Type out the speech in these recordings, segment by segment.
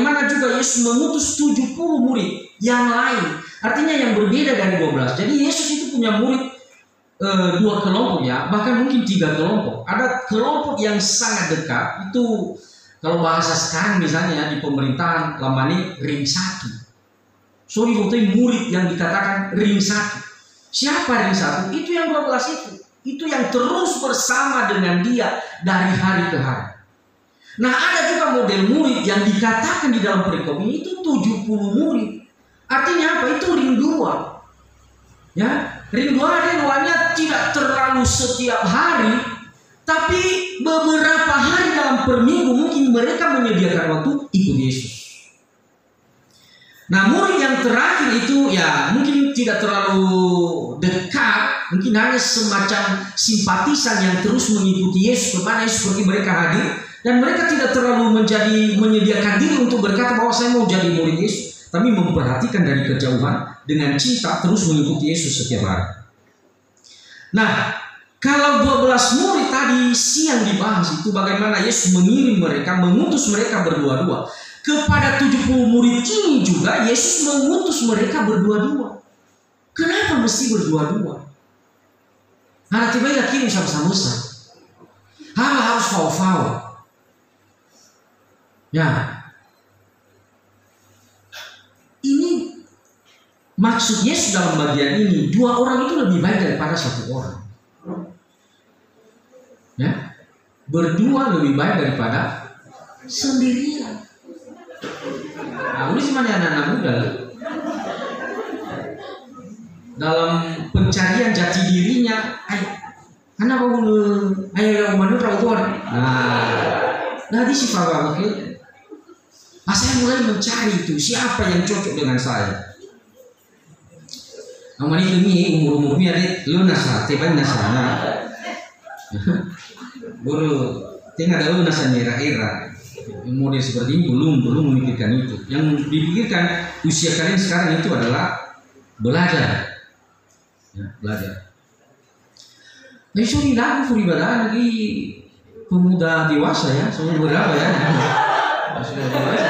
bagaimana juga Yesus mengutus 70 murid yang lain. Artinya yang berbeda dari 12. Jadi Yesus itu punya murid dua kelompok ya, bahkan mungkin 3 kelompok. Ada kelompok yang sangat dekat, itu kalau bahasa sekarang misalnya di pemerintahan lamani ring 1. Sorry, waktu murid yang dikatakan ring 1. Siapa ring 1? Itu yang 12 itu. Itu yang terus bersama dengan dia dari hari ke hari. Nah, ada juga model murid yang dikatakan di dalam perikop ini itu 70 murid. Artinya apa? Itu ring 2. Ya, ring 2 ringnya tidak terlalu setiap hari, tapi beberapa hari dalam per minggu mungkin mereka menyediakan waktu ikut Yesus. Nah, murid yang terakhir itu ya mungkin tidak terlalu dekat, mungkin hanya semacam simpatisan yang terus mengikuti Yesus kemana Yesus pergi mereka hadir, dan mereka tidak terlalu menyediakan diri untuk berkata bahwa saya mau jadi murid Yesus, tapi memperhatikan dari kejauhan dengan cinta terus mengikuti Yesus setiap hari. Nah, kalau 12 murid tadi siang dibahas itu bagaimana Yesus mengirim mereka, mengutus mereka berdua-dua. Kepada 70 murid ini juga Yesus mengutus mereka berdua-dua. Kenapa mesti berdua-dua? Karena tiba-tiba kirim sama-sama. Harus fau-fau. Ya. Ini maksud Yesus dalam bagian ini, 2 orang itu lebih baik daripada 1 orang. Ya. Berdua lebih baik daripada sendirian. Nah, ini cuma anak-anak muda dalam pencarian jati dirinya. Anak ayo menurut Tuhan. Nah, di sifat oke. Saya mulai mencari itu siapa yang cocok dengan saya. Namanya ini umur-umurnya lunas lah, teban nasana. Baru tinggal ada lunas era-era. Model seperti ini belum memikirkan itu. Yang dipikirkan usia kalian sekarang itu adalah belajar, ya, belajar. Jadi sorry lagu peribadahan lagi pemuda dewasa ya, soalnya berapa ya? Sudah dewasa.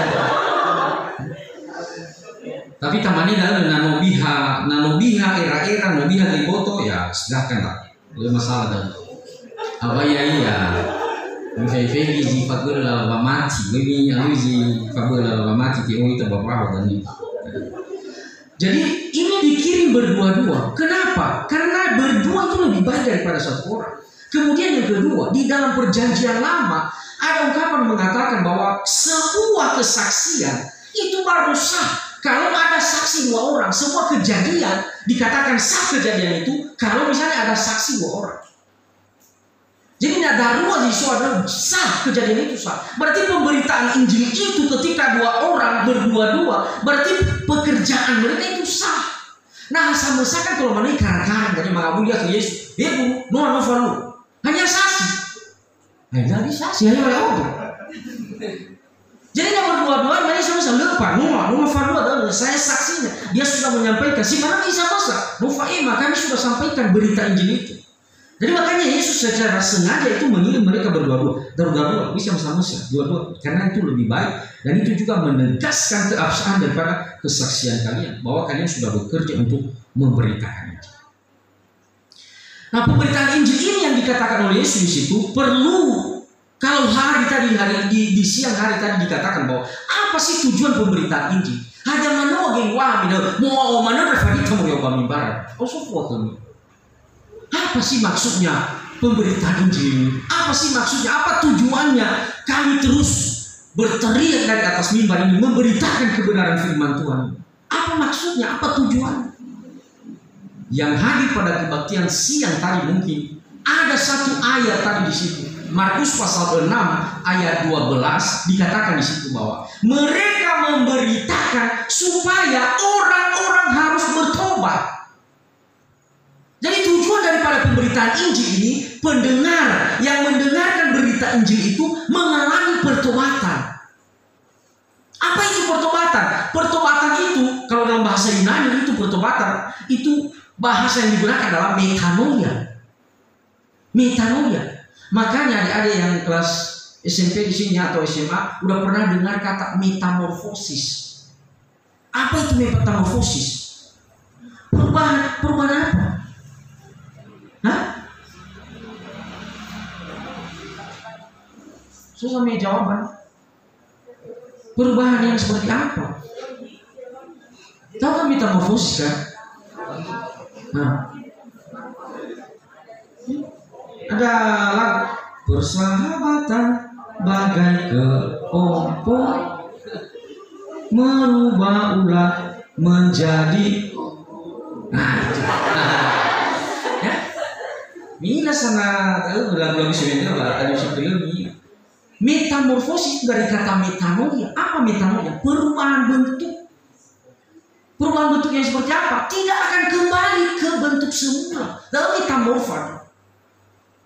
Tapi tamani dalam nanobiha era-era nobiha liboto ya silahkan lah, tidak masalah dan apa ya iya. Fegi di fagura la mati, ini alusi fagura la mati ti itu bapak dan ini. Jadi ini dikirim berdua-dua. Kenapa? Karena berdua itu lebih baik daripada 1 orang. Kemudian yang kedua, di dalam perjanjian lama ada ungkapan mengatakan bahwa sebuah kesaksian itu baru sah kalau ada saksi 2 orang. Semua kejadian dikatakan sah kejadian itu kalau misalnya ada saksi 2 orang. Jadi tidak darurat di suara sah kejadian itu sah. Berarti pemberitaan Injil itu ketika 2 orang berdua-dua, berarti pekerjaan mereka itu sah. Nah, sama kan kalau mereka karang-karang dari mengabul dia ke Yesus, bu, no falu, hanya saksi. Nah, jadi saksi hanya oleh. Jadi yang berdua-dua mereka sama-sama lepas, no falu adalah saya saksinya. Dia sudah menyampaikan, si mana bisa masa, no faima kami sudah sampaikan berita Injil itu. Jadi makanya Yesus secara sengaja itu mengirim mereka berdua-dua, bisa sama-sama dua-dua, karena itu lebih baik dan itu juga menegaskan keabsahan daripada kesaksian kalian bahwa kalian sudah bekerja untuk memberitakan Injil. Nah, pemberitaan Injil ini yang dikatakan oleh Yesus di situ perlu, kalau di siang hari tadi dikatakan bahwa apa sih tujuan pemberitaan Injil? Hanya menogeng mau refadi kamu barat. Apa sih maksudnya pemberitaan Injil? Apa sih maksudnya? Apa tujuannya? Kami terus berteriak dari atas mimbar ini memberitakan kebenaran firman Tuhan. Apa maksudnya? Apa tujuan? Yang hadir pada kebaktian siang tadi mungkin ada 1 ayat tadi di situ. Markus pasal 6 ayat 12 dikatakan di situ bahwa mereka memberitakan supaya orang-orang harus bertobat. Jadi tujuan daripada pemberitaan Injil ini, pendengar yang mendengarkan berita Injil itu mengalami pertobatan. Apa itu pertobatan? Pertobatan itu, kalau dalam bahasa Yunani itu pertobatan, itu bahasa yang digunakan adalah metanoia. Metanoia. Makanya adik-adik yang kelas SMP di sini atau SMA udah pernah dengar kata metamorfosis. Apa itu metamorfosis? Perubahan apa? Hah? Susah punya jawaban. Perubahan yang seperti apa? Tahu kan metamorfosis kan? Nah, ada lagu persahabatan bagai kepompong merubah ulah menjadi. Nah itu. Ya, mina sana tahu lagu-lagu sebenarnya ada sebelumnya. Metamorfosis dari kata metanoia. Apa metanoia? Perubahan bentuk. Perubahan bentuk yang seperti apa? Tidak akan kembali ke bentuk semula dalam metamorfa.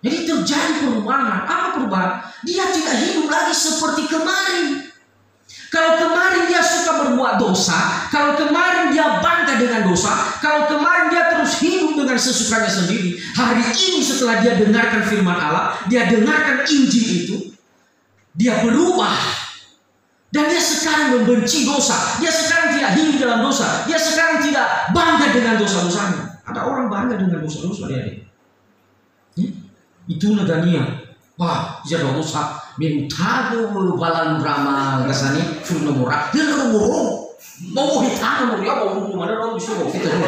Jadi terjadi perubahan. Apa perubahan? Dia tidak hidup lagi seperti kemarin. Kalau kemarin dia suka berbuat dosa, kalau kemarin dia bangga dengan dosa, kalau kemarin dia terus hidup dengan sesukanya sendiri, hari ini setelah dia dengarkan firman Allah, dia dengarkan Injil itu, dia berubah. Dan dia sekarang membenci dosa. Dia sekarang tidak hidup dalam dosa. Dia sekarang tidak bangga dengan dosa-dosanya. Ada orang bangga dengan dosa-dosa dia. Itu nadania. Wah, jadi dosa. Mintago balan drama rasani full nomora. Dia nomor. Mau hitang nomor ya mau mana orang bisa kita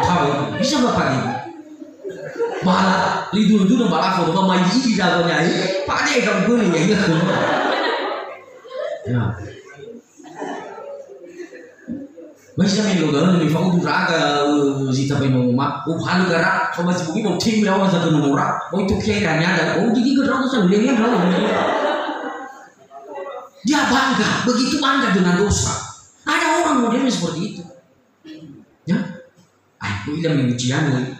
tahu. Bisa berapa ini? Bala lidu-lidu bala foto main di dalamnya. Pak dia kamu boleh ya gitu. Ya. Masih kami logal ni fau tu raga zita pai mama. Halu gara sama si buki mau tim lawan satu nomor. Itu kira ada. Jadi gara tu lengnya dia bangga, begitu bangga dengan dosa. Ada orang modelnya seperti itu. Ya. Aku bilang ujian ni.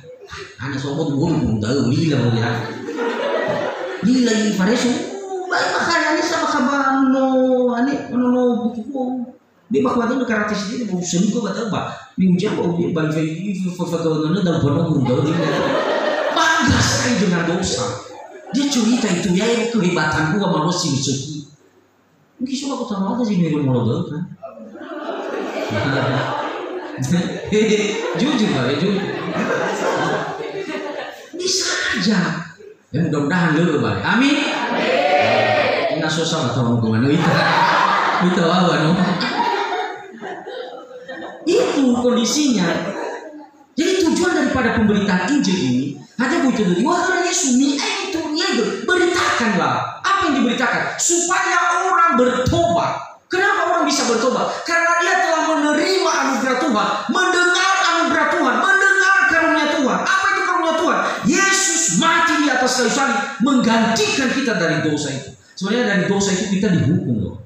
Ana sobat burung tahu lila ya. Lila ini paresu. Baik makanya sama kaban no buku ko. Di bawah itu negara sendiri mau seni ko bata ba. Minggu mau balik lagi foto-foto dalam bono tahu dia. Bangga sekali dengan dosa. Dia cerita itu ya kehebatanku sama manusia suci. Mungkin cuma aku tahu aja sih mirip modal kan. Jujur lah, jujur. Bisa aja. Ya mudah-mudahan dulu balik. Amin. Ini susah atau hubungan itu apa no? Itu kondisinya. Jadi tujuan daripada pemberitaan Injil ini hanya begitu dari wahai Yesus itu beritakanlah. Apa yang diberitakan? Supaya orang bertobat. Kenapa orang bisa bertobat? Karena dia telah menerima anugerah Tuhan, mendengar anugerah Tuhan, mendengar karunia Tuhan. Apa itu karunia Tuhan? Yesus mati di atas kayu salib menggantikan kita dari dosa itu. Sebenarnya dari dosa itu kita dihukum loh.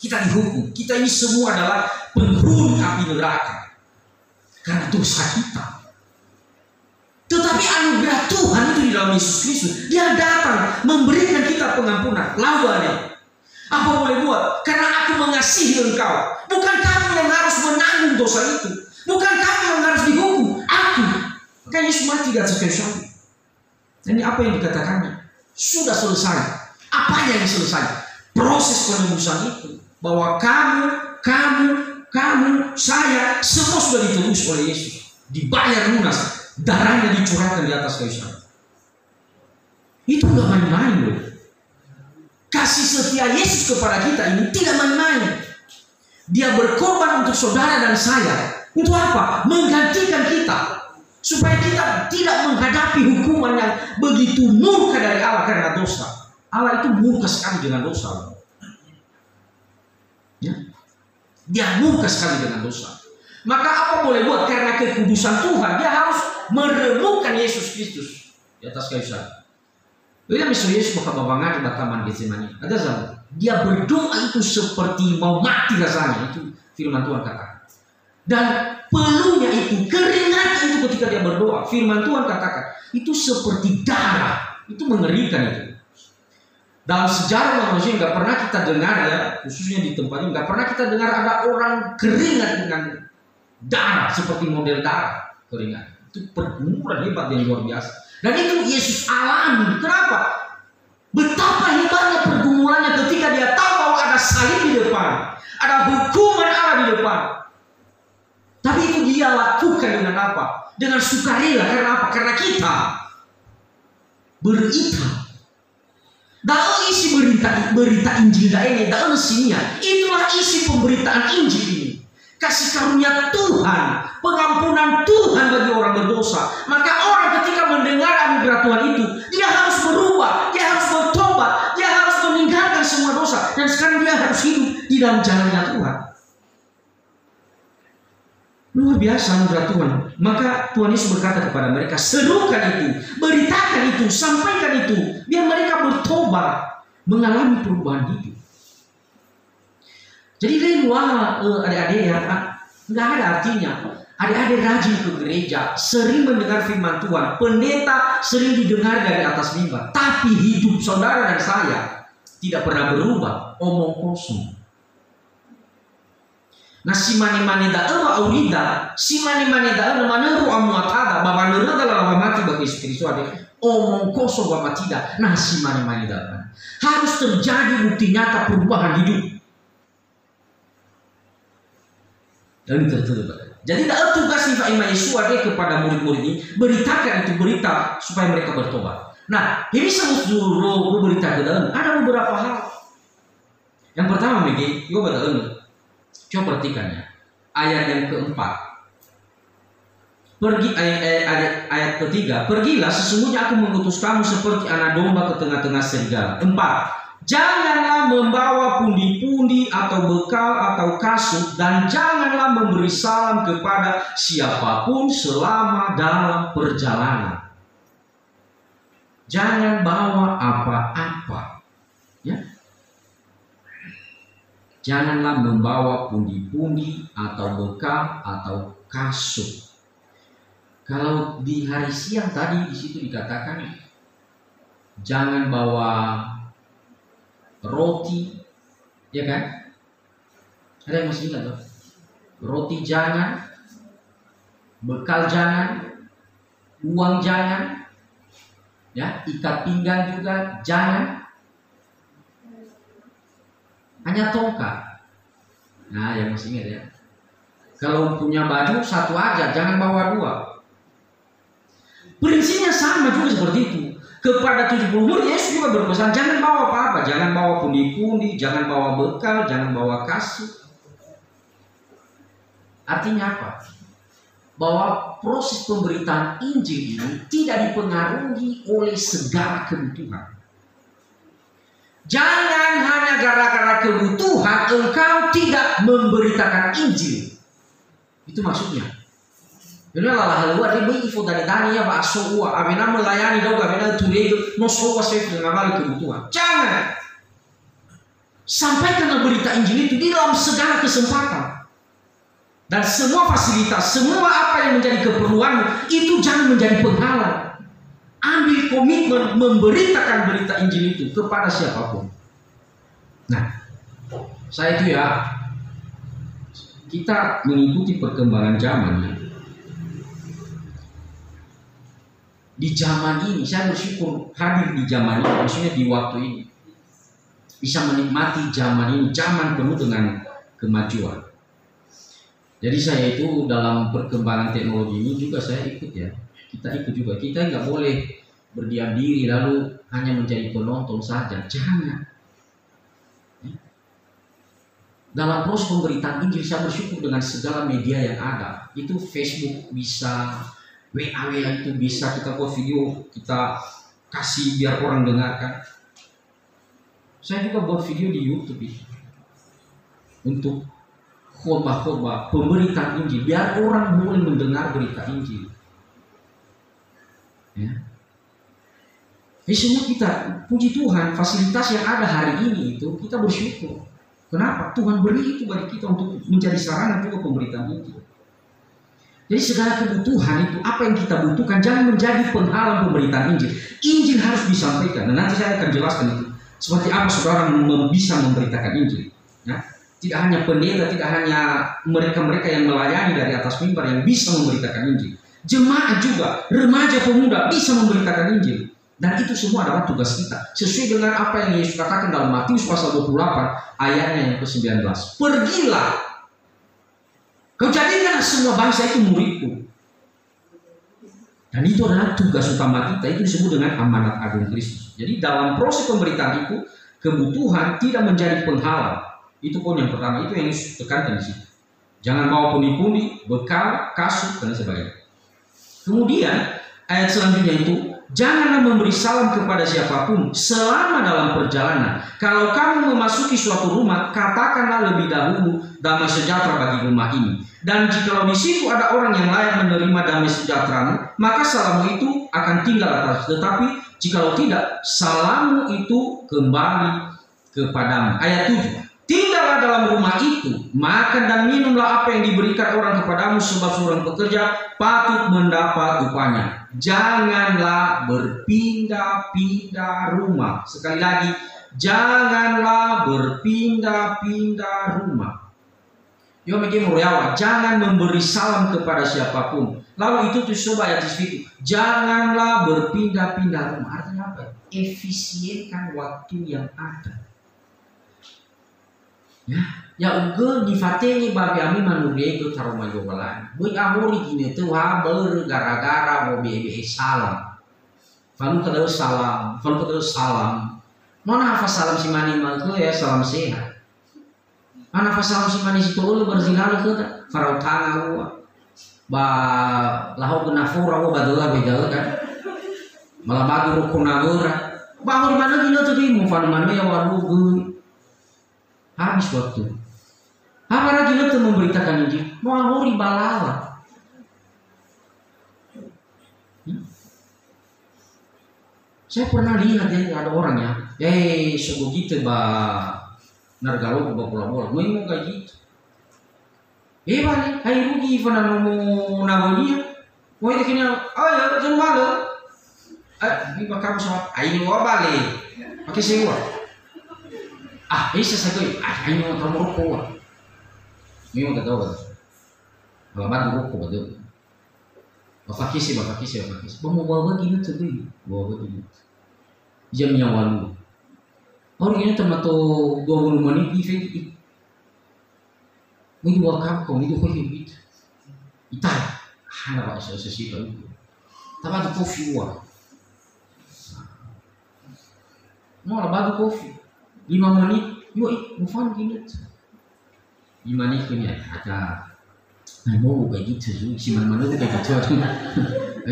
Kita dihukum. Kita ini semua adalah penghuni api neraka karena dosa kita. Tetapi anugerah Tuhan itu di dalam Yesus Kristus, dia datang memberikan kita pengampunan. Lawannya apa boleh buat? Karena aku mengasihi engkau. Bukan kamu yang harus menanggung dosa itu. Bukan kamu yang harus dihukum. Aku. Kan Yesus mati di atas kayu salib. Ini apa yang dikatakannya? Sudah selesai. Apa yang selesai? Proses penebusan itu. Bahwa kamu, saya, semua sudah ditebus oleh Yesus. Dibayar lunas. Darahnya dicurahkan di atas kayu salib. Itu gak main-main loh. Kasih setia Yesus kepada kita ini tidak main-main. Dia berkorban untuk saudara dan saya. Untuk apa? Menggantikan kita. Supaya kita tidak menghadapi hukuman yang begitu murka dari Allah karena dosa. Allah itu murka sekali dengan dosa. Ya? Dia murka sekali dengan dosa. Maka apa boleh buat? Karena kekudusan Tuhan, dia harus meremukan Yesus Kristus di atas kayu salib. Bila misalnya Yesus bakal babangan di taman Getsemani, ada zaman dia berdoa itu seperti mau mati rasanya. Itu firman Tuhan katakan. Dan peluhnya itu, keringat itu ketika dia berdoa, firman Tuhan katakan itu seperti darah. Itu mengerikan itu. Dalam sejarah manusia nggak pernah kita dengar ya, khususnya di tempat ini nggak pernah kita dengar ada orang keringat dengan darah seperti model darah keringat. Itu pertempuran hebat yang luar biasa. Dan itu Yesus alami. Kenapa? Betapa hebatnya pergumulannya ketika dia tahu bahwa ada salib di depan, ada hukuman Allah di depan. Tapi itu dia lakukan dengan apa? Dengan sukarela. Karena apa? Karena kita berita. Dalam isi berita Injil ini, dalam isinya, itulah isi pemberitaan Injil ini. Kasih karunia Tuhan, pengampunan Tuhan bagi orang berdosa. Maka orang ketika mendengar anugerah Tuhan itu, dia harus berubah, dia harus bertobat, dia harus meninggalkan semua dosa. Dan sekarang dia harus hidup di dalam jalannya Tuhan. Luar biasa anugerah Tuhan. Maka Tuhan Yesus berkata kepada mereka, serukan itu, beritakan itu, sampaikan itu, biar mereka bertobat, mengalami perubahan hidup. Jadi leluah adik-adik ya, nggak ada artinya. Adik-adik rajin ke gereja, sering mendengar firman Tuhan, pendeta sering didengar dari atas mimbar, tapi hidup saudara dan saya tidak pernah berubah, omong kosong. Nah si mani-mani da'ewa aurida, si mani-mani da'ewa maneru amuatada, bahwa neru adalah mati bagi spiritual, omong kosong bahwa tidak. Nah si mani-mani da'ewa harus terjadi bukti nyata perubahan hidup. Dan tertulis. Jadi tak tugas Pak Imam Yesus ada kepada murid-murid ini, beritakan itu berita supaya mereka bertobat. Nah, ini semua berita ke dalam ada beberapa hal. Yang pertama, Megi, coba perhatikan ya. Ayat yang keempat. Ayat ketiga, pergilah sesungguhnya aku mengutus kamu seperti anak domba ke tengah-tengah serigala. 4. Janganlah membawa pundi-pundi atau bekal atau kasut, dan janganlah memberi salam kepada siapapun selama dalam perjalanan. Jangan bawa apa-apa, ya. Janganlah membawa pundi-pundi atau bekal atau kasut. Kalau di hari siang tadi di situ dikatakan jangan bawa roti, ya kan? Ada yang masih ingat tuh? Roti jangan, bekal jangan, uang jangan, ya, ikat pinggang juga jangan, hanya tongkat. Nah, yang masih ingat ya? Kalau punya baju satu aja, jangan bawa 2. Prinsipnya sama juga seperti itu. Kepada 70 murid Yesus juga berpesan jangan bawa apa-apa, jangan bawa pundi-pundi, jangan bawa bekal, jangan bawa kasut. Artinya apa? Bahwa proses pemberitaan Injil ini tidak dipengaruhi oleh segala kebutuhan. Jangan hanya gara-gara kebutuhan engkau tidak memberitakan Injil. Itu maksudnya. Ini adalah hal luar dia beri info dari Dania bahasa uang. Abena melayani dong, abena turego, no sowa sesuai dengan hal kebutuhan. Jangan. Sampaikan berita Injil itu di dalam segala kesempatan. Dan semua fasilitas, semua apa yang menjadi keperluan itu jangan menjadi penghalang. Ambil komitmen memberitakan berita Injil itu kepada siapapun. Nah, saya itu ya, kita mengikuti perkembangan zaman ya. Di zaman ini, saya bersyukur hadir di zaman ini, maksudnya di waktu ini. Bisa menikmati zaman ini, zaman penuh dengan kemajuan. Jadi saya itu dalam perkembangan teknologi ini juga saya ikut ya. Kita ikut juga, kita nggak boleh berdiam diri lalu hanya menjadi penonton saja. Jangan. Dalam proses pemberitaan Injil saya bersyukur dengan segala media yang ada. Itu Facebook bisa, WA itu bisa, kita buat video, kita kasih biar orang dengarkan. Saya juga buat video di YouTube ini untuk khotbah-khotbah pemberitaan Injil, biar orang boleh mendengar berita Injil. Ya. Jadi semua kita puji Tuhan, fasilitas yang ada hari ini itu kita bersyukur. Kenapa? Tuhan beri itu bagi kita untuk menjadi sarana juga pemberitaan Injil. Jadi segala kebutuhan itu, apa yang kita butuhkan jangan menjadi penghalang pemberitaan Injil. Injil harus disampaikan. Dan nanti saya akan jelaskan itu. Seperti apa saudara bisa memberitakan Injil. Nah, tidak hanya pendeta, tidak hanya mereka-mereka yang melayani dari atas mimbar yang bisa memberitakan Injil. Jemaat juga, remaja pemuda bisa memberitakan Injil. Dan itu semua adalah tugas kita. Sesuai dengan apa yang Yesus katakan dalam Matius pasal 28 ayatnya yang ke-19. Pergilah, kau jadikan semua bangsa itu muridku. Dan itu adalah tugas utama kita. Itu disebut dengan amanat agung Kristus. Jadi dalam proses pemberitaan itu, kebutuhan tidak menjadi penghalang. Itu poin yang pertama. Itu yang Yesus tekankan di situ. Jangan bawa pundi-pundi, bekal, kasut, dan sebagainya. Kemudian ayat selanjutnya itu, janganlah memberi salam kepada siapapun selama dalam perjalanan. Kalau kamu memasuki suatu rumah, katakanlah lebih dahulu damai sejahtera bagi rumah ini. Dan jikalau di situ ada orang yang layak menerima damai sejahtera, maka salammu itu akan tinggal atas. Tetapi jikalau tidak, salammu itu kembali kepadamu. Ayat 7. Tinggallah dalam rumah itu, makan dan minumlah apa yang diberikan orang kepadamu, sebab seorang pekerja patut mendapat upahnya. Janganlah berpindah-pindah rumah. Sekali lagi, janganlah berpindah-pindah rumah. Jangan memberi salam kepada siapapun. Lalu itu coba ayat di situ. Janganlah berpindah-pindah rumah. Artinya apa? Efisienkan waktu yang ada. Ya uga nyifatnya babi ami manusia itu taruh maju belan. Bui amori gini tuh haber gara-gara mau bebe salam. Falu kedua salam, Mana hafal salam si mani malku ya salam sehat. Mana hafal salam si mani situ lu berzinar ke tak? Farau tanga gua. Ba lahu kenafura gua badula beda kan. Malah bagi rukun nagura. Ba di mana gini tuh di mufan mana ya waru gue. Habis waktu. Apa lagi lo tuh memberitakan Injil? Mau amori balawa. Saya pernah lihat ya ada orang ya, sego gitu nargalo ke bola-bola, mau kayak gitu. Balik, hai rugi fana mau nagonia, mau itu kini, ya jangan malu. Ini bakal sama, ayo balik, pakai sewa. Bisa saja, ayo mau merokok. Ini mau tahu betul. Kalau merokok betul. Bapak kisi. Bawa gini tuh, bawa begini. Jamnya walu. Orang ini termasuk 20 menit di ini wakam kau itu kau hidup. Itai, hana pak sesi itu. Tapi ada kopi wah. Mau lah batu kopi. 5 menit, yuk, mufan gini. 5 menit ini ada. Mau kayak gitu, si mana tuh kayak gitu.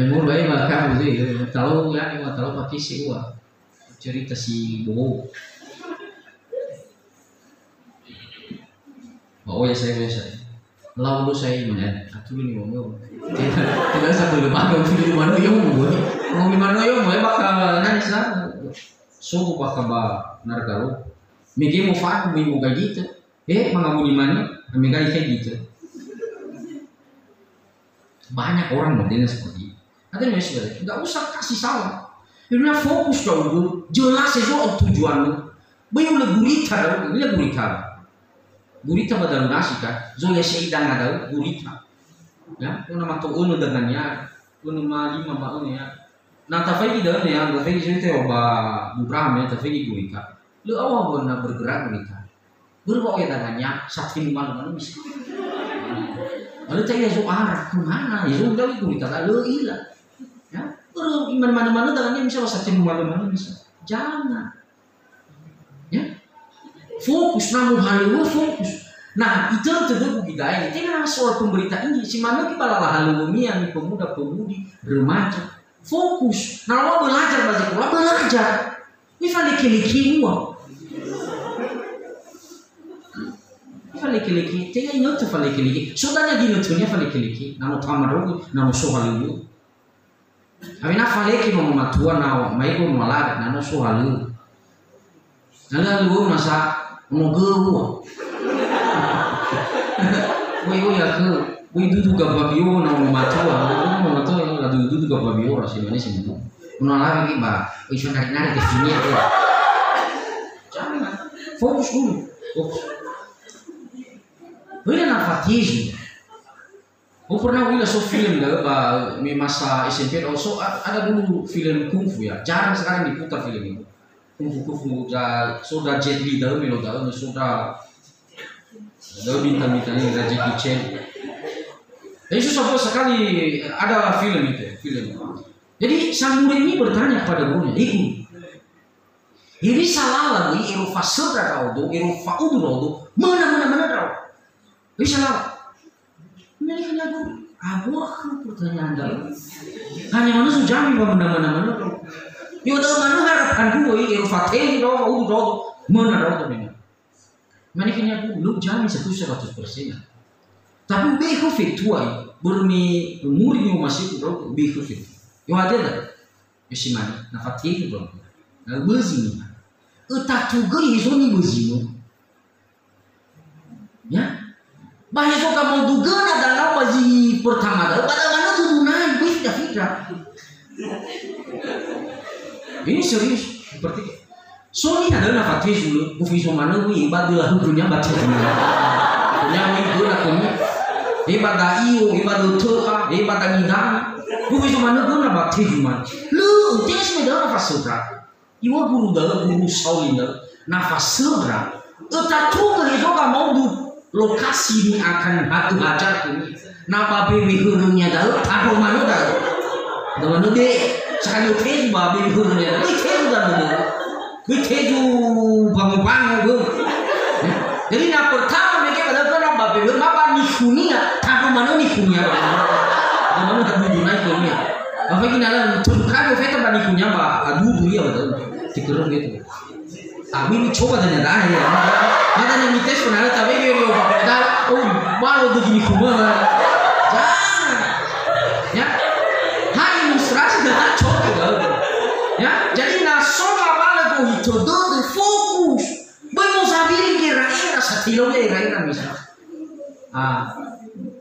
Mau baik makan gitu. Tahu ya, tahu pakai sih wah. Cerita si Bobo. Oh ya saya. Lalu saya mana? Aku ini ngomong. Tidak satu lemah, aku di mana yang mau. Mau di mana yang mau bakal nangis lah. So bakal nargalo. Megi mau faham, mau kayak gitu. Mengamu di mana? Megi kayak gitu. Banyak orang modelnya seperti itu. Ada yang seperti nggak usah kasih salam. Karena fokus dulu, jelas sesuatu tujuan lu. Bayu le gurita, gurita badal nasi kan. Zoya seidang ada gurita. Ya, nama tu unu dengannya, unu lima unu ya. Nah tapi tidak ya, tapi cerita oba Abraham ya, tapi gurita. Lu awal benar bergerak gurita. Berbawa ya dengannya, saksi malu bisa. Lalu tanya Yesus arah kemana? Yesus udah gurita, lalu hilang. Ya. Mana-mana tangannya bisa saja mana-mana bisa. Jangan. Ya. Fokus namun halu fokus. Nah, itu tentu budaya. Tidak soal pemberitaan ini. Si mana kita balalah halu yang pemuda-pemudi remaja. Fokus. Nah, mau belajar baca Quran, belajar. Ini laki-laki semua. Laki-laki, tidak ingat tu laki-laki. Saudara gini tuhnya laki-laki. Namun tamaru, namun soal itu. Amina faleki mau matua na mai ko malada na no so halu. Nala lu masa mo gewo. Woi ya ke, woi dudu ga babio na mo matua la dudu ga babio ra sini sini. Una lagi ba, woi so nari ke sini ya. Jangan fokus dulu. Woi na fatismo. Oh pernah wila so film dah masa SMP also ada dulu film kungfu ya, jarang sekarang diputar film itu. Kungfu sudah Jet Li dah melo dah sudah bintang-bintangnya dari Jackie Chan. Jadi susah sekali ada film itu film. Jadi sang murid ini bertanya kepada gurunya, ibu, ini salah lagi iru fasudra kau tu, iru faudro tu, mana kau? Ini salah. Ini hanya guru. Abu pertanyaan dalam. Hanya mana sujami mana kau? Yo tahu mana harapkan guru iru fatih kau faudro tu, mana kau tu ni? Mana hanya guru, lu jami 100%. Tapi beku fituai, bermi murid yang masih tu beku fit. Yo ada dah, yo si mana? Na fatih tu, na berzini. Tak juga itu ni berzini. Ya. Bahaya so kamu duga na dalam bazi pertama dah. Pada mana tu dunai beda. Ini serius seperti. So ni ada na fatih dulu. Bufi so mana wi ibadah hukumnya baca semua. Punya wi guna kami. Ibadah iyo, ibadah toa, ibadah nidam. Bufi so mana guna baca cuma. Lu tengah semua dah fasudra. Iwa guru dah guru Shaolin dah nafas sedra. Tetapi kalau kita mau du lokasi ini akan hatu ajar ini. Napa baby gurunya dah? Apa mana dah? Dah mana deh? Saya teju baby gurunya. Ini teju dah mana? Ini teju bangun tu. Jadi nak pertama mereka pada orang baby guru apa nikunia? Apa mana nikunia? Dah mana dah dunia ini? Apa kita nak tunjukkan kita pada nikunia apa? Aduh dia betul. Dikerung gitu. Tapi ini coba ternyata ya. Maka yang dites pernah tapi dia bapak oh baru begini kumar. Jangan. Ya. Hai ilustrasi dah coba. Ya. Jadi nasoma bala tu itu do fokus. Belum sabili kira-kira satilo kira-kira misal.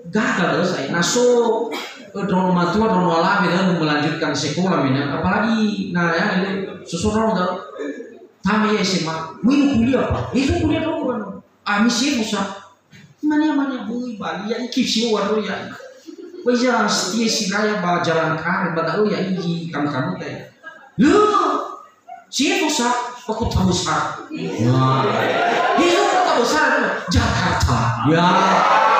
Gagal saya. Naso drama tua drama lama dan melanjutkan sekolah mina. Apalagi nah ya seseorang dah tamat SMA, mau kuliah apa? Itu kuliah dulu kan? Misi pusat. Mana bui bali ya ikip sih waru ya. Wajah setia siraya bah jalan kari badau ya ini kamu teh. Lu siapa pusat? Aku tahu besar. Nah, itu tahu besar Jakarta. Ya,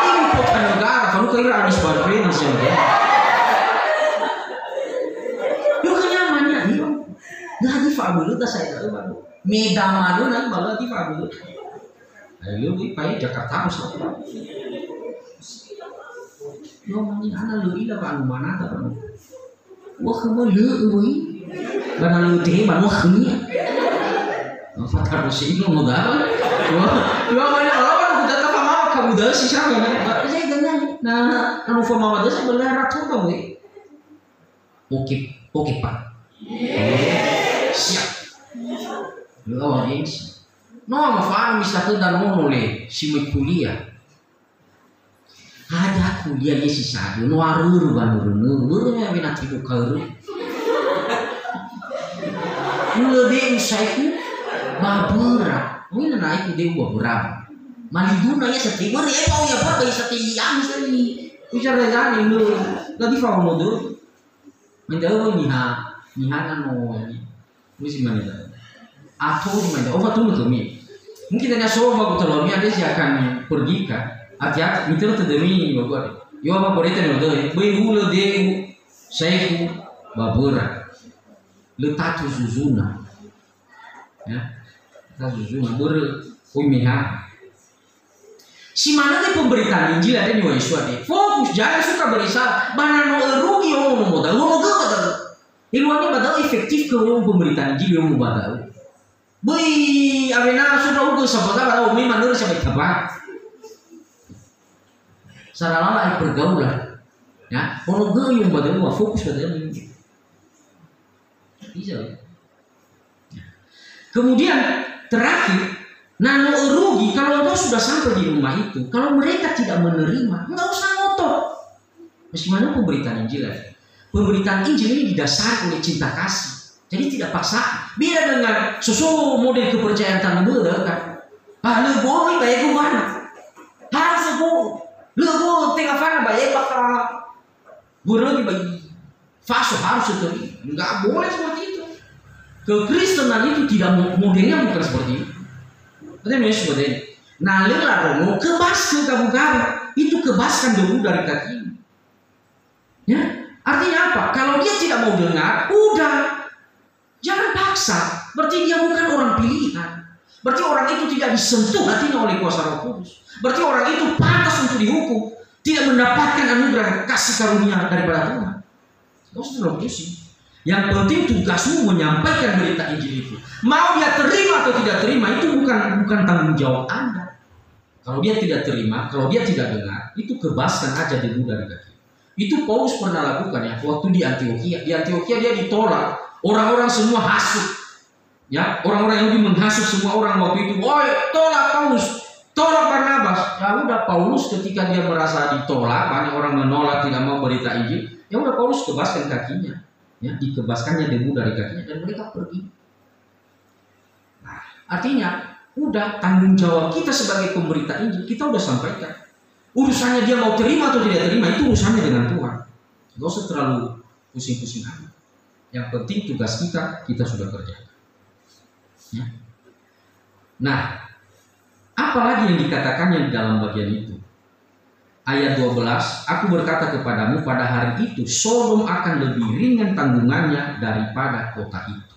ini kota negara. Kalau kira Anies Baswedan sih. Lagi fabulous saya tahu baru. Medan malu nanti baru lagi fabulous. Ayo we pai Jakarta harus apa? Yo mani ana lu ila ba mana ta ba. Wo khmo lu we. Ba lu te ba wo khni. Fatar sih lu muda. Yo mani orang udah tak mau kamu dah sih sama ya. Saya ganang. Nah, kamu forma dah sebenarnya ratu kamu. Oke Pak. Siap. Lawan ini. No, mafaham misalkan dan mau mulai si kuliah. Ada kuliah ye si sadu no arur banurunu, urnya bina tipu kauru. Lebih usaiku babura. Ini naik dia babura. Maliduna ya setiwar ya mau ya apa ya setiang sini. Bicara jangan ini lagi faham modu. Menjauh nihanan no ini. Mesti mana dah? Atau di mana? Oh betul kami. Mungkin tanya soal bagus terlalu ada sih akan pergi kan? Hati-hati, itu tu demi bagus. Yo apa boleh tanya dah? Behulu deh, saya babura. Letak Suzuna, ya, letak Suzuna berkumiha. Si mana deh pemberitaan Injil ada di Yesus deh. Fokus, jangan suka berisah. Mana no rugi orang modal, orang modal. Ilmuannya badal efektif ke orang pemberitaan Injil yang badal. Bui, abena sudah ukur sebab badal umi manur sampai tepat. Saralala pergaulan, ya. Orang ge yang badal mah fokus badal ini. Bisa. Kemudian terakhir, nano rugi kalau engkau sudah sampai di rumah itu, kalau mereka tidak menerima, enggak usah ngotot. Bagaimana pemberitaan Injil? Pemberitaan Injil ini didasari oleh cinta kasih. Jadi tidak paksa. Beda dengan susu model kepercayaan tanah muda kan. Lebih baik ke mana? Harus lebih tengah fana bayar bakal berlagi bagi fase harus seperti itu. Nggak boleh seperti itu. Kekristenan itu tidak modelnya bukan seperti itu. Artinya seperti ini. Nah lelah romo kebas ke kamu itu kebaskan debu dari kakinya. Ya, artinya apa? Kalau dia tidak mau dengar, udah jangan paksa. Berarti dia bukan orang pilihan. Berarti orang itu tidak disentuh hatinya oleh kuasa Roh Kudus. Berarti orang itu pantas untuk dihukum, tidak mendapatkan anugerah kasih karunia daripada Tuhan. Kau sudah pusing. Yang penting tugasmu menyampaikan berita Injil itu. Mau dia terima atau tidak terima itu bukan tanggung jawab Anda. Kalau dia tidak terima, kalau dia tidak dengar, itu kebaskan aja debu dari kaki. Itu Paulus pernah lakukan ya waktu di Antioquia. Di Antioquia dia ditolak, orang-orang semua hasut. Ya, orang-orang Yahudi menghasut semua orang waktu itu. Woi, tolak Paulus, tolak Barnabas. Ya udah Paulus ketika dia merasa ditolak, banyak orang menolak tidak mau berita Injil. Ya udah Paulus kebaskan kakinya, ya dikebaskannya debu dari kakinya dan mereka pergi. Nah, artinya udah tanggung jawab kita sebagai pemberita Injil kita udah sampaikan. Urusannya dia mau terima atau tidak terima itu urusannya dengan Tuhan. Gak usah terlalu pusing-pusing amat. Yang penting tugas kita sudah kerjakan. Ya. Nah, apalagi yang dikatakannya di dalam bagian itu? Ayat 12, aku berkata kepadamu pada hari itu Sodom akan lebih ringan tanggungannya daripada kota itu.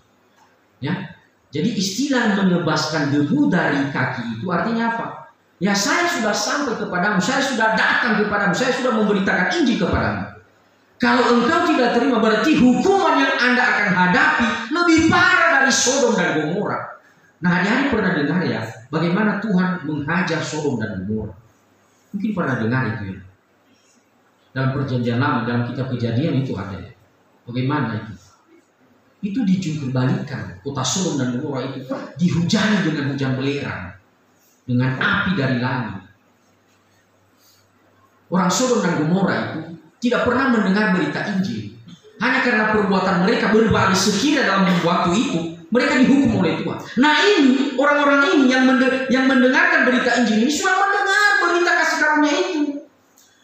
Ya. Jadi istilah menebaskan debu dari kaki itu artinya apa? Ya saya sudah sampai kepadamu, saya sudah datang kepadamu, saya sudah memberitakan Injil kepadamu. Kalau engkau tidak terima berarti hukuman yang Anda akan hadapi lebih parah dari Sodom dan Gomora. Nah, hari-hari pernah dengar ya bagaimana Tuhan menghajar Sodom dan Gomora. Mungkin pernah dengar itu ya. Dalam perjanjian lama, dalam kitab Kejadian itu ada ya. Bagaimana itu? Itu dijungkirbalikkan. Kota Sodom dan Gomora itu dihujani dengan hujan belerang, dengan api dari langit. Orang Sodom dan Gomora itu tidak pernah mendengar berita Injil. Hanya karena perbuatan mereka berbalik sekira dalam waktu itu, mereka dihukum oleh Tuhan. Nah ini, orang-orang ini yang mendengarkan berita Injil ini sudah mendengar berita kasih karunia itu.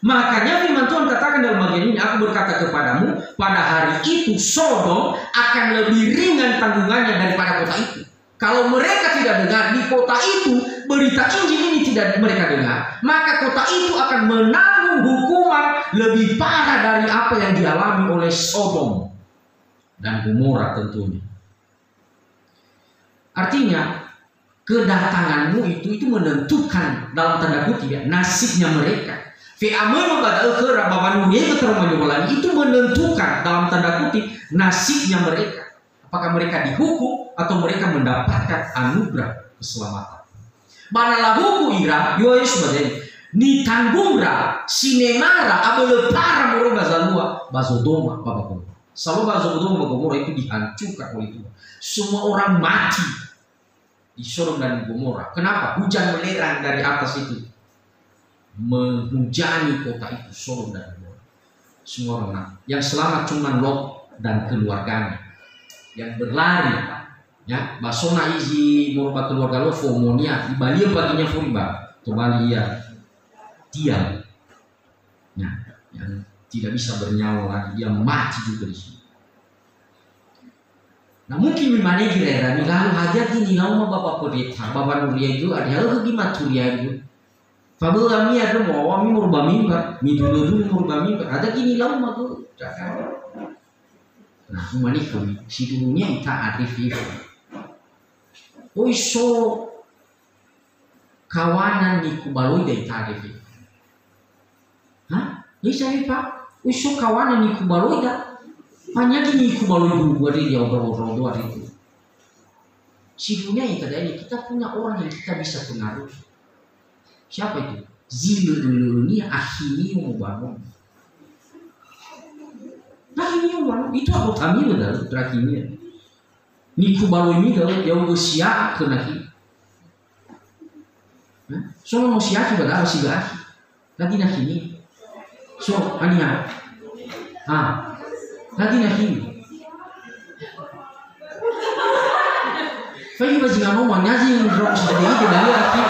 Makanya firman Tuhan katakan dalam bagian ini, aku berkata kepadamu, pada hari itu Sodom akan lebih ringan tanggungannya daripada kota itu. Kalau mereka tidak dengar di kota itu, berita Injil ini tidak mereka dengar, maka kota itu akan menanggung hukuman lebih parah dari apa yang dialami oleh Sodom dan Gomora tentunya. Artinya, kedatanganmu itu menentukan dalam tanda kutip ya, nasibnya mereka. Itu menentukan dalam tanda kutip nasibnya mereka. Apakah mereka dihukum atau mereka mendapatkan anugerah keselamatan. Manalah hukum ira, yois baden. Ni tanggungra, sinemara, abelepara moro bazalua, bazodoma, babakon. Selalu bazodoma Gomora itu dihancurkan oleh Tuhan. Semua orang mati di Sodom dan Gomora. Kenapa? Hujan belerang dari atas itu menghujani kota itu, Sodom dan Gomora. Semua orang mati. Yang selamat cuma Lot dan keluarganya. Yang berlari ya basona izi merubah keluarga lo fomonia di Bali baginya furiba to Bali ya diam ya, yang tidak bisa bernyawa lagi dia mati juga di sini. Nah mungkin memang kira-kira nih lalu hajat ini lalu bapak pendeta bapak Nuria itu ada hal gimana Turia itu Fabel kami ada mau kami merubah mimbar dulu merubah mimbar ada gini lalu mah tuh nah, humanikum si dunia ita arif itu. Oiso kawanan ni kubaloi da ita arif itu. Hah? Bisa ni Pak? Oiso kawanan ni kubaloi da. Hanya ni kubaloi dua dia obrol-obrol dua itu. Si dunia ita ini kita punya orang yang kita bisa pengaruhi. Siapa itu? Zilul ini akhini mau bangun. Nah ini orang itu aku kami dah terakhirnya. Ni kubalo ini dah yang usia kena ki. So mau usia juga dah masih gak. Tadi nak ini. So ania. Tadi nak ini. Fai baju kamu mana sih yang drop sedih itu dah lagi.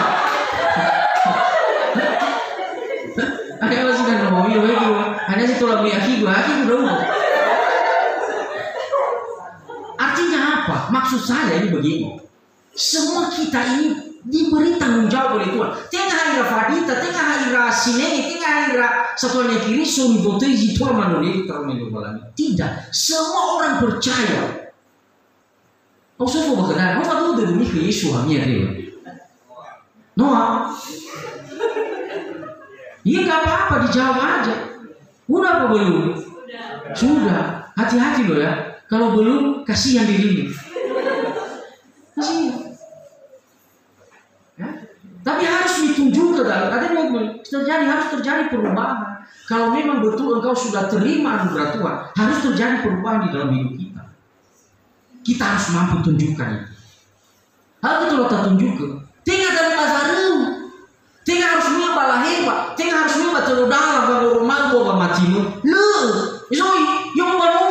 Ada masih kan tolak beli aki dong. Artinya apa? Maksud saya ini begini. Semua kita ini diberi tanggung jawab oleh Tuhan. Tengah ira fadita, tengah ira sinenge, tengah ira satuan yang kiri suni botei jitua manoli terus balani. Tidak. Semua orang percaya. Kau semua berkenan. Kau tahu demi ke Yesus hamnya dia. Noah. Iya nggak apa-apa, dijawab aja. Udah apa belum? Sudah. Hati-hati loh ya. Kalau belum, kasihan dirimu. Kasihan. Ya? Tapi harus ditunjukkan. Ada yang harus terjadi perubahan. Kalau memang betul engkau sudah terima anugerah Tuhan, harus terjadi perubahan di dalam hidup kita. Kita harus mampu tunjukkan itu. Hal itu lo tak tunjukkan. Tinggal dari Nazaru. Tinggal harus mengubah lahir pak. Tinggal harus mengubah terudara baru rumah gua matimu. Lu, isoi, yang baru.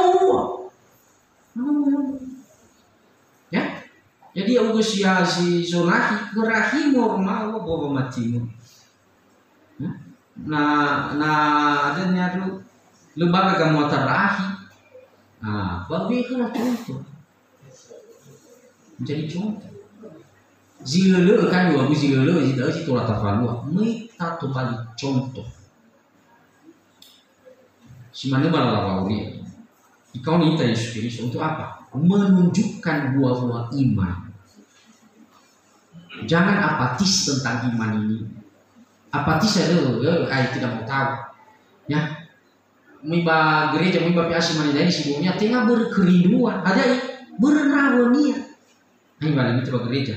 Ya, jadi usia si Zonahi gerahi mau rumah gua bawa matimu. Nah, adanya tu lembaga kamu terahi. Nah, babi itu lah contoh. Menjadi contoh. Zilele kan juga bu zilele itu si tola terlalu. Mereka tu kali contoh. Si mana bala lauri. Ikau ni Yesus Kristus untuk apa? Menunjukkan buah-buah iman. Jangan apatis tentang iman ini. Apatis ada, tidak mau tahu. Ya, miba gereja, miba piasi manida ini sebelumnya tengah berkerinduan, ada berrawanian. Ini balik itu gereja.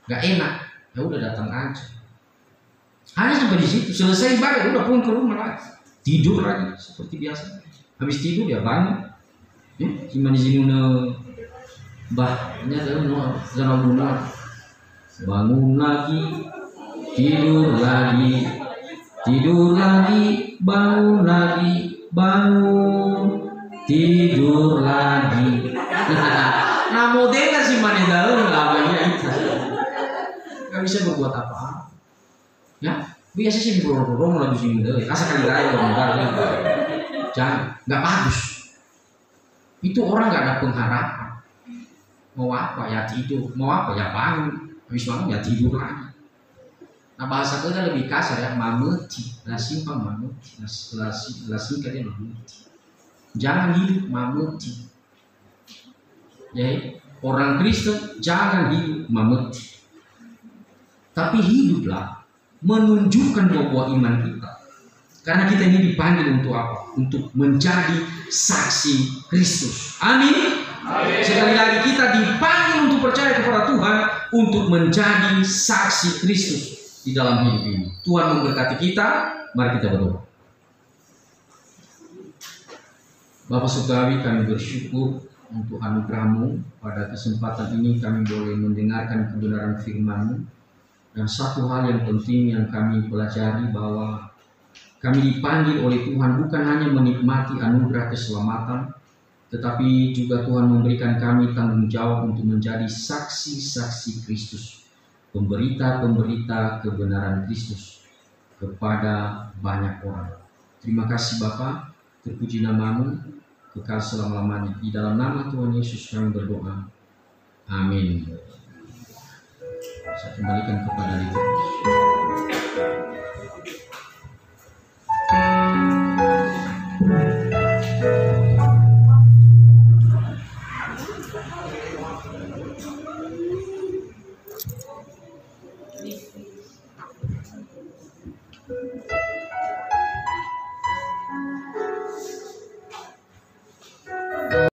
Gak enak, ya udah datang aja. Hanya sampai di situ, selesai ibadah udah pulang ke rumah lagi, tidur lagi seperti biasa. Habis tidur ya bangun, ya gimana sih bahnya dalam bunga bangun lagi, tidur lagi, bangun lagi, tidur lagi. Nah modelnya sih mana dalam namanya itu. Gak bisa berbuat apa-apa. Ya, biasa sih berorong lagi sini deh. Asal kali raya orang jangan, nggak bagus. Itu orang nggak ada pengharapan. Mau apa ya tidur, mau apa ya bangun, habis bangun ya tidur lagi. Nah bahasa kita lebih kasar ya, mameti, lasimpang mameti, lasingkatnya mameti. Jangan hidup mameti. Ya, orang Kristen jangan hidup mameti. Tapi hiduplah menunjukkan bahwa iman kita. Karena kita ini dipanggil untuk apa? Untuk menjadi saksi Kristus. Amin. Sekali lagi kita dipanggil untuk percaya kepada Tuhan untuk menjadi saksi Kristus di dalam hidup ini. Tuhan memberkati kita. Mari kita berdoa. Bapa Surgawi, kami bersyukur untuk anugerah-Mu. Pada kesempatan ini kami boleh mendengarkan kebenaran firman-Mu. Dan satu hal yang penting yang kami pelajari bahwa kami dipanggil oleh Tuhan bukan hanya menikmati anugerah keselamatan, tetapi juga Tuhan memberikan kami tanggung jawab untuk menjadi saksi-saksi Kristus, pemberita-pemberita kebenaran Kristus kepada banyak orang. Terima kasih Bapa, terpuji nama-Mu, kekal selama-lamanya. Di dalam nama Tuhan Yesus kami berdoa. Amin. Saya kembalikan kepada Yesus.